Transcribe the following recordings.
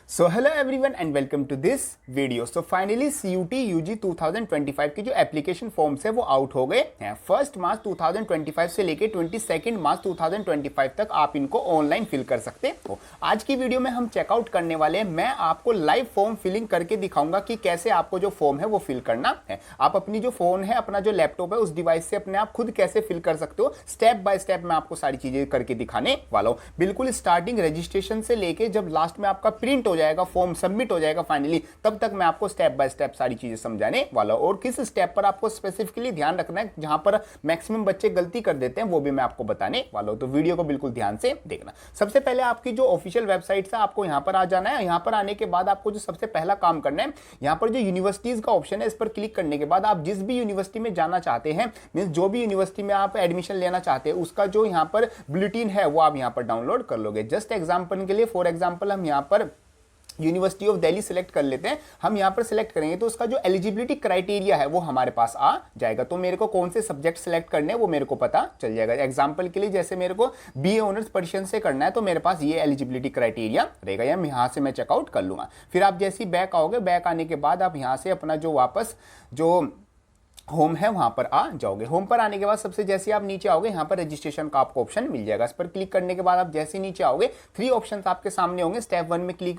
So hello everyone and welcome to this video. So finally CUT UG 2025 की जो application forms है वो out हो गए हैं। 1 मार्च 2025 से लेके 22 मार्च 2025 तक आप इनको ऑनलाइन फिल कर सकते हो। आज की वीडियो में हम चेकआउट करने वाले हैं। मैं आपको लाइव फॉर्म फिलिंग करके दिखाऊंगा कि कैसे आपको जो फॉर्म है वो फिल करना है। आप अपनी जो फोन है, अपना जो लैपटॉप है, उस डिवाइस से अपने आप खुद कैसे फिल कर सकते हो, स्टेप बाय स्टेप मैं आपको सारी चीजें करके दिखाने वाला हूं। बिल्कुल स्टार्टिंग रजिस्ट्रेशन से लेके जब लास्ट में आपका प्रिंट हो जाएगा, फॉर्म सबमिट हो जाएगा फाइनली, तब तक मैं आपको स्टेप बाय स्टेप सारी चीजें समझाने वाला हूं। और किस स्टेप पर आपको स्पेसिफिकली ध्यान रखना है, जहां पर मैक्सिमम बच्चे गलती कर देते हैं, वो भी मैं आपको बताने वाला हूं। तो वीडियो को बिल्कुल ध्यान से देखना। सबसे पहले आपकी जो ऑफिशियल वेबसाइट है, आपको यहां पर आ जाना है। यहां पर आने के बाद आपको जो सबसे पहला काम करना है, यहां पर जो यूनिवर्सिटीज का ऑप्शन है, इस पर क्लिक करने के बाद आप जिस भी यूनिवर्सिटी में जाना चाहते हैं, मींस जो भी यूनिवर्सिटी में आप एडमिशन लेना चाहते हैं, उसका जो यहां पर बुलेटिन है वो आप यहां पर डाउनलोड कर लोगे। जस्ट एग्जांपल के लिए, फॉर एग्जांपल हम यहां पर यूनिवर्सिटी ऑफ दिल्ली सिलेक्ट कर लेते हैं। हम यहां पर सिलेक्ट करेंगे तो उसका जो एलिजिबिलिटी क्राइटेरिया है वो हमारे पास आ जाएगा। तो मेरे को कौन से सब्जेक्ट सिलेक्ट करने हैं वो मेरे को पता चल जाएगा। एग्जांपल के लिए, जैसे मेरे को बीए ऑनर्स पर्शियन से करना है, तो मेरे पास ये एलिजिबिलिटी क्राइटेरिया रहेगा। यहां से मैं चेकआउट कर लूंगा। फिर आप जैसे ही बैक आओगे, बैक आने के बाद आप यहां से अपना जो वापस जो होम है वहां पर आ जाओगे। होम पर आने के बाद सबसे जैसे आप नीचे आओगे, यहाँ पर रजिस्ट्रेशन का आपको ऑप्शन मिल जाएगा। इस पर क्लिक करने के बाद आप जैसे नीचे आओगे, 3 ऑप्शंस आपके सामने होंगे। स्टेप 1 में क्लिक,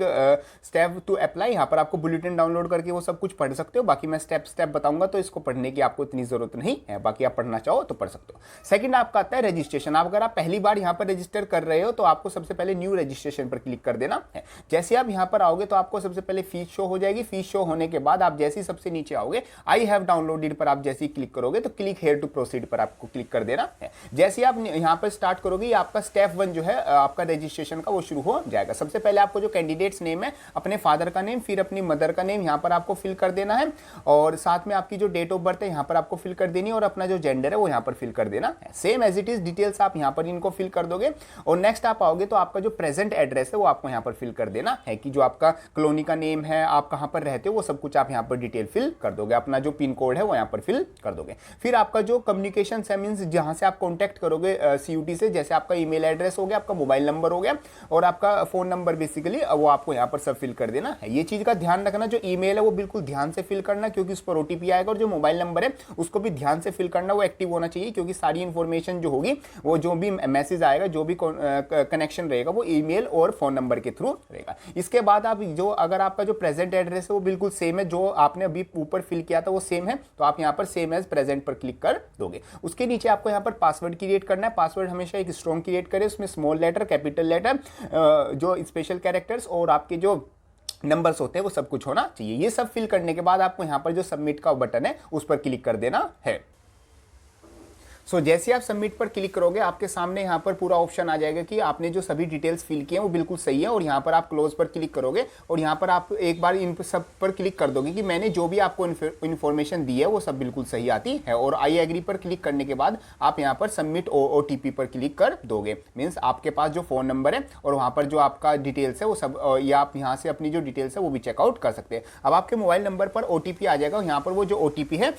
स्टेप 2 अप्लाई। यहाँ पर आपको बुलेटिन डाउनलोड करके वो सब कुछ पढ़ सकते हो। बाकी मैं स्टेप स्टेप बताऊंगा, तो इसको पढ़ने की आपको इतनी जरूरत नहीं है। बाकी आप पढ़ना चाहो तो पढ़ सकते हो। सेकंड आपका आता है रजिस्ट्रेशन। अगर आप पहली बार यहाँ पर रजिस्टर कर रहे हो, तो आपको सबसे पहले न्यू रजिस्ट्रेशन पर क्लिक कर देना है। जैसे आप यहाँ पर आओगे, तो आपको सबसे पहले फीस शो हो जाएगी। फीस शो होने के बाद आप जैसे ही सबसे नीचे आओगे, आई हैव डाउनलोडेड पर आप जैसे ही क्लिक करोगे, तो क्लिक हेयर टू प्रोसीड पर आपको क्लिक कर देना है। जैसे आप यहां पर स्टार्ट करोगे, ये आपका स्टेप 1 जो है आपका रजिस्ट्रेशन का, वो शुरू हो जाएगा। सबसे पहले आपको जो कैंडिडेट्स नेम है, अपने फादर का नेम, फिर अपनी मदर का नेम यहां पर आपको फिल कर देना है। और साथ में आपकी जो डेट ऑफ बर्थ है यहां पर आपको फिल कर देनी है, और अपना जो जेंडर है वो यहां पर फिल कर देना है। Same as it is details आप यहां पर इनको फिल कर दोगे। और नेक्स्ट आप आओगे, तो आपका जो प्रेजेंट एड्रेस है वो आपको यहां पर फिल कर देना है, कि जो आपका कॉलोनी का नेम है, आप कहां पर रहते हो, वो सब कुछ आप यहां पर डिटेल फिल कर दोगे। अपना जो पिन कोड है वो यहां पर फिल कर दोगे। फिर आपका जो कम्युनिकेशन है, मींस जहां से आप कांटेक्ट करोगे CUT से, जैसे आपका ईमेल एड्रेस हो गया, आपका मोबाइल नंबर हो गया, और आपका फोन नंबर, बेसिकली वो आपको यहां पर सब फिल कर देना है। ये चीज का ध्यान रखना, जो ईमेल है वो बिल्कुल ध्यान से फिल करना, क्योंकि उस पर OTP आएगा। और जो मोबाइल नंबर है उसको भी ध्यान से फिल करना, वो एक्टिव होना चाहिए, क्योंकि सारी इंफॉर्मेशन जो होगी, वो जो भी मैसेज आएगा, जो भी कनेक्शन रहेगा, वो ईमेल और फोन नंबर के थ्रू रहेगा। इसके बाद आप जो, अगर आपका जो प्रेजेंट एड्रेस है वो बिल्कुल सेम है, जो आपने अभी ऊपर फिल किया था वो सेम है, तो आप यहां पर सेम एज प्रेजेंट पर क्लिक कर दोगे। उसके नीचे आपको यहां पर पासवर्ड क्रिएट करना है। पासवर्ड हमेशा एक स्ट्रॉन्ग क्रिएट करें, उसमें स्मॉल लेटर, कैपिटल लेटर, जो स्पेशल कैरेक्टर्स और आपके जो नंबर्स होते हैं वो सब कुछ होना चाहिए। ये सब फिल करने के बाद आपको यहां पर जो सबमिट का बटन है उस पर क्लिक कर देना है। जैसे आप सबमिट पर क्लिक करोगे, आपके सामने यहाँ पर पूरा ऑप्शन आ जाएगा कि आपने जो सभी डिटेल्स फिल किए हैं वो बिल्कुल सही है। और यहाँ पर आप क्लोज पर क्लिक करोगे, और यहाँ पर आप एक बार इन सब पर क्लिक कर दोगे कि मैंने जो भी आपको इन्फॉर्मेशन दी है वो सब बिल्कुल सही आती है। और आई एग्री पर क्लिक करने के बाद आप यहाँ पर सबमिट OTP पर क्लिक कर दोगे। मीन्स आपके पास जो फोन नंबर है और वहाँ पर जो आपका डिटेल्स है वो सब, या आप यहाँ से अपनी जो डिटेल्स है वो भी चेकआउट कर सकते हैं। अब आपके मोबाइल नंबर पर OTP आ जाएगा, यहाँ पर वो जो OTP है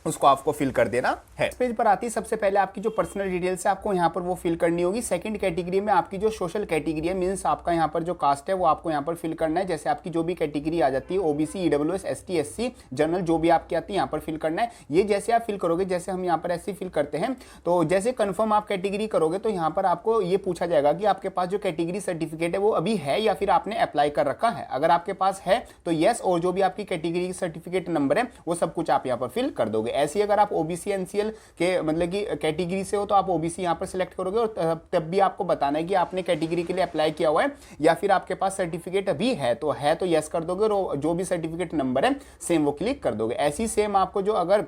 उसको आपको फिल कर देना है। इस पेज पर आती है, सबसे पहले आपकी जो पर्सनल डिटेल्स है आपको यहाँ पर वो फिल करनी होगी। सेकंड कैटेगरी में आपकी जो सोशल कैटेगरी है, मींस आपका यहाँ पर जो कास्ट है वो आपको यहाँ पर फिल करना है। जैसे आपकी जो भी कैटेगरी आ जाती है, OBC, EWS, ST, SC, general, जो भी आपकी आती है यहाँ पर फिल करना है। ये जैसे आप फिल करोगे, जैसे हम यहाँ पर ऐसे फिल करते हैं, तो जैसे कन्फर्म आप कैटेगरी करोगे, तो यहाँ पर आपको ये पूछा जाएगा कि आपके पास जो कैटेगरी सर्टिफिकेट है वो अभी है या फिर आपने अप्लाई कर रखा है। अगर आपके पास है तो येस, और जो भी आपकी कैटेगरी सर्टिफिकेट नंबर है वो सब कुछ आप यहाँ पर फिल कर दोगे। ऐसे अगर आप OBC NCL के मतलब कि कैटेगरी से हो, तो आप OBC यहां पर सिलेक्ट करोगे, और तब भी आपको बताना है कि आपने कैटेगरी के लिए अप्लाई किया हुआ है, या फिर आपके पास सर्टिफिकेट अभी है तो यस कर दोगे, और जो भी सर्टिफिकेट नंबर है सेम वो क्लिक कर दोगे। ऐसी सेम आपको जो, अगर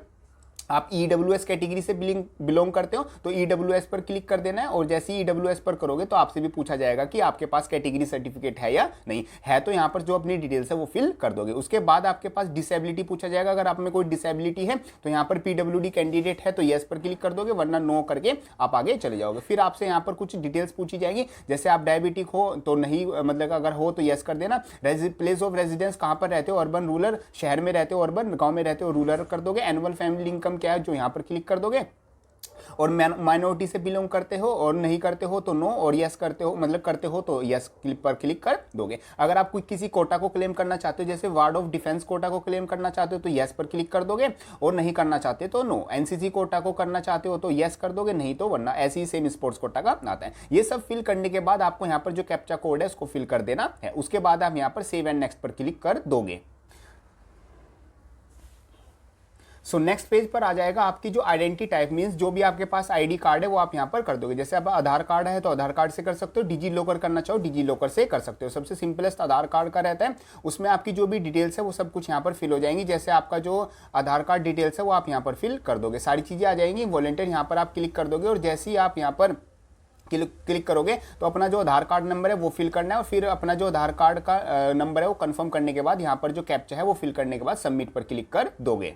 आप EWS कैटेगरी से बिलोंग करते हो तो EWS पर क्लिक कर देना है। और जैसे ही EWS पर करोगे तो आपसे भी पूछा जाएगा कि आपके पास कैटेगरी सर्टिफिकेट है या नहीं है, तो यहाँ पर जो अपनी डिटेल्स है वो फिल कर दोगे। उसके बाद आपके पास डिसेबिलिटी पूछा जाएगा। अगर आप में कोई डिसेबिलिटी है तो यहाँ पर PWD कैंडिडेट है तो येस पर क्लिक कर दोगे, वरना नो करके आप आगे चले जाओगे। फिर आपसे यहाँ पर कुछ डिटेल्स पूछी जाएगी, जैसे आप डायबिटिक हो तो नहीं, मतलब अगर हो तो येस कर देना। प्लेस ऑफ रेजिडेंस कहाँ पर रहते हो, अर्बन, रूरल, शहर में रहते हो, अर्बन, गाँव में रहते हो, रूरल कर दोगे। एनुअल फैमिली इनकम क्या है, जो यहाँ पर क्लिक कर दोगे। और माइनॉरिटी से बिलोंग करते हो, और नहीं करते हो तो नो, और यस करते हो मतलब करते हो तो यस पर क्लिक कर दोगे। अगर आप कोई किसी कोटा को क्लेम करना चाहते हो, जैसे वार्ड ऑफ डिफेंस कोटा को क्लेम करना चाहते हो तो यस पर क्लिक कर दोगे, और नहीं करना चाहते तो नो। एनसीसी कोटा को करना चाहते हो तो यस कर दोगे, नहीं तो वरना। ऐसे ही सेम स्पोर्ट्स कोटा का आता है। ये सब फिल करने के बाद आपको यहाँ पर जो कैप्चा कोड है उसको फिल कर देना है। उसके बाद आप यहाँ पर सेव एंड नेक्स्ट पर क्लिक कर दोगे। सो नेक्स्ट पेज पर आ जाएगा आपकी जो आइडेंटिटी टाइप, मींस जो भी आपके पास आईडी कार्ड है वो आप यहाँ पर कर दोगे। जैसे अब आधार कार्ड है तो आधार कार्ड से कर सकते हो, डिजी लॉकर करना चाहो डिजी लॉकर से कर सकते हो। सबसे सिंपलेस्ट आधार कार्ड का रहता है, उसमें आपकी जो भी डिटेल्स है वो सब कुछ यहाँ पर फिल हो जाएंगी। जैसे आपका जो आधार कार्ड डिटेल्स है वो आप यहाँ पर फिल कर दोगे, सारी चीज़ें आ जाएंगी। वॉलंटियर यहाँ पर आप क्लिक कर दोगे, और जैसे ही आप यहाँ पर क्लिक करोगे तो अपना जो आधार कार्ड नंबर है वो फिल करना है, और फिर अपना जो आधार कार्ड का नंबर है वो कंफर्म करने के बाद यहाँ पर जो कैप्चा है वो फिल करने के बाद सबमिट पर क्लिक कर दोगे।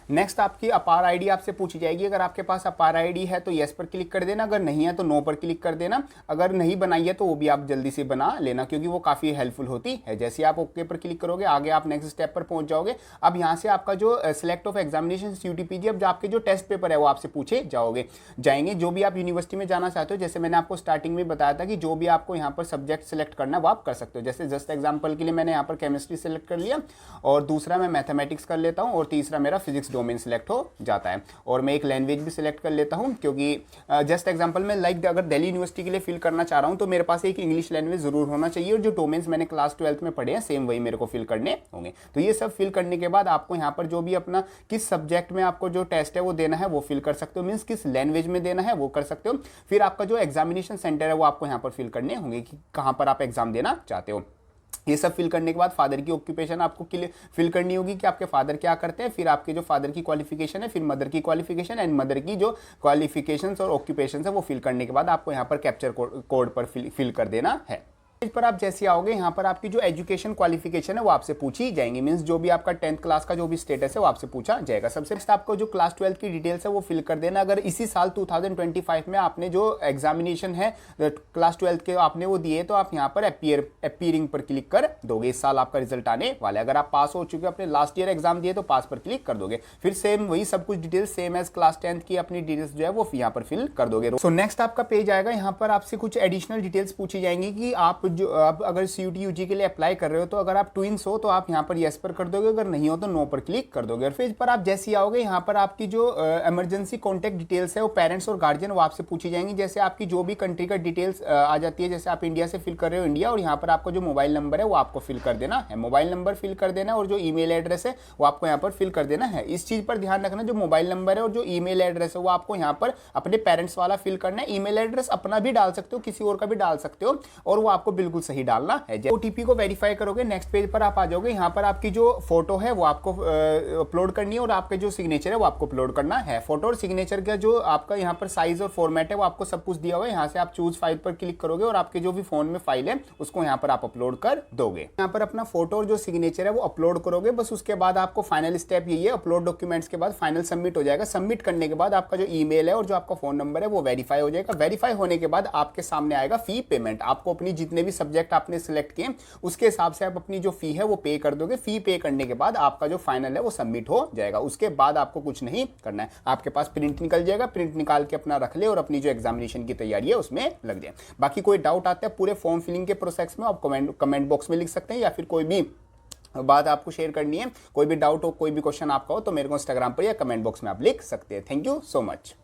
नेक्स्ट आपकी अपार आईडी आपसे पूछी जाएगी। अगर आपके पास अपार आईडी है तो यस पर क्लिक कर देना, अगर नहीं है तो नो पर क्लिक कर देना। अगर नहीं बनाई है तो वो भी आप जल्दी से बना लेना, क्योंकि वो काफ़ी हेल्पफुल होती है। जैसे आप ओके पर क्लिक करोगे आगे आप नेक्स्ट स्टेप पर पहुंच जाओगे। अब यहाँ से आपका जो सिलेक्ट ऑफ एग्जामिनेशन यूटीपीजी, अब जो आपके जो टेस्ट पेपर है वो आपसे पूछे जाएंगे। जो भी आप यूनिवर्सिटी में जाना चाहते हो, जैसे मैंने आपको स्टार्टिंग में बताया था कि जो भी आपको यहाँ पर सब्जेक्ट सेलेक्ट करना है वो आप कर सकते हो। जैसे जस्ट एग्जाम्पल के लिए मैंने यहाँ पर केमिस्ट्री सेलेक्ट कर लिया, और दूसरा मैं मैथमेटिक्स कर लेता हूँ, और तीसरा मेरा फिजिक्स डोमेन सेलेक्ट हो जाता है। और मैं एक लैंग्वेज भी सिलेक्ट कर लेता हूं, क्योंकि जस्ट एग्जांपल में लाइक अगर दिल्ली यूनिवर्सिटी के लिए फिल करना चाह रहा हूं तो मेरे पास एक इंग्लिश लैंग्वेज जरूर होना चाहिए, और जो डोमेन्स मैंने क्लास 12th में पढ़े हैं सेम वही मेरे को फिल करने होंगे। तो ये सब फिल करने के बाद आपको यहाँ पर जो भी अपना किस सब्जेक्ट में आपको जो टेस्ट है वो देना है वो फिल कर सकते हो, मीन्स किस लैंग्वेज में देना है वो कर सकते हो। फिर आपका जो एग्जामिनेशन सेंटर है वो आपको यहाँ पर फिल करने होंगे कि कहाँ पर आप एग्जाम देना चाहते हो। ये सब फिल करने के बाद फादर की ऑक्यूपेशन आपको फिल करनी होगी कि आपके फादर क्या करते हैं, फिर आपके जो फादर की क्वालिफिकेशन है, फिर मदर की क्वालिफिकेशन एंड मदर की जो क्वालिफिकेशंस और ऑक्यूपेशन है वो फिल करने के बाद आपको यहाँ पर कैप्चर कोड पर फिल कर देना है। पेज पर आप जैसे आओगे यहाँ पर आपकी जो एजुकेशन क्वालिफिकेशन है वो आपसे पूछी जाएंगी, मींस जो भी आपका 10th क्लास का जो भी स्टेटस है वो आपसे पूछा जाएगा। सबसे नेक्स्ट आपको जो क्लास 12 की डिटेल्स है वो फिल कर देना। अगर इसी साल 2025 में आपने जो एग्जामिनेशन है क्लास 12 के आपने वो दिए तो आप यहाँ पर अपीयरिंग पर क्लिक कर दोगे। इस साल आपका रिजल्ट आने वाला है। अगर आप पास हो चुके अपने लास्ट ईयर एग्जाम दिए तो पास पर क्लिक कर दोगे। फिर सेम वही सब कुछ details same as class 10th की अपनी डिटेल्स जो है वो यहाँ पर फिल कर दोगे। सो नेक्स्ट आपका पेज आएगा, यहाँ पर आपसे कुछ एडिशनल डिटेल्स पूछी जाएंगी कि आप जो अब अगर सीयूटी यूजी के लिए अप्लाई कर रहे हो तो अगर आप ट्विंस हो तो आप यहाँ पर यस पर कर दोगे, अगर नहीं हो तो नो पर क्लिक कर दोगे। और पेज पर आप जैसे ही आओगे यहाँ पर आपकी जो इमरजेंसी कॉन्टैक्ट डिटेल्स है वो पेरेंट्स और गार्जियन वो आपसे पूछी जाएंगी। जैसे आपकी जो भी कंट्री का डिटेल्स आ जाती है, जैसे आप इंडिया से फिल कर रहे हो इंडिया, और यहाँ पर आपका जो मोबाइल नंबर है वो आपको फिल कर देना है, मोबाइल नंबर फिल कर देना, और जो ईमेल एड्रेस है वो आपको यहाँ पर फिल कर देना है। इस चीज़ पर ध्यान रखना, जो मोबाइल नंबर है और जो ईमेल एड्रेस है वो आपको यहाँ पर अपने पेरेंट्स वाला फिल करना है। ईमेल एड्रेस अपना भी डाल सकते हो, किसी और का भी डाल सकते हो, और वो आपको बिल्कुल सही डालना है। ओटीपी को वेरीफाई करोगे, नेक्स्ट पेज पर आप आ जाओगे। यहाँ पर आपकी जो फोटो है वो आपको अपलोड करनी है, और आपके जो सिग्नेचर है वो आपको अपलोड करना है। फोटो और सिग्नेचर का जो आपका यहाँ पर साइज और फॉर्मेट है वो आपको सब कुछ दिया हुआ है। यहाँ से आप चूज फाइल पर क्लिक करोगे और आपके जो भी फोन में फाइल है उसको यहाँ पर आप अपलोड कर दोगे। यहाँ पर अपना फोटो और जो सिग्नेचर है वो अपलोड करोगे, बस उसके बाद आपको फाइनल स्टेप यही है, अपलोड डॉक्यूमेंट्स के बाद फाइनल सबमिट हो जाएगा। सबमिट करने के बाद आपका जो ईमेल है और जो आपका फोन नंबर है वो वेरीफाई हो जाएगा। वेरीफाई होने के बाद आपके सामने आएगा फी पेमेंट। आपको अपनी जितने भी सब्जेक्ट आपने सिलेक्ट किए उसके हिसाब से आप अपनी जो फी है वो पे कर दोगे। फी पे करने के बाद आपका जो फाइनल है वो सबमिट हो जाएगा। उसके बाद आपको कुछ नहीं करना है, आपके पास प्रिंट निकल जाएगा, प्रिंट निकाल के अपना रख ले और अपनी जो एग्जामिनेशन की तैयारी है उसमें लग जाए। बाकी कोई डाउट आता है पूरे फॉर्म फिलिंग के प्रोसेस में आप कमेंट बॉक्स में लिख सकते हैं, या फिर कोई भी बात आपको शेयर करनी है, कोई भी डाउट हो, कोई भी क्वेश्चन आपका हो तो मेरे को इंस्टाग्राम पर या कमेंट बॉक्स में आप लिख सकते हैं। Thank you so much.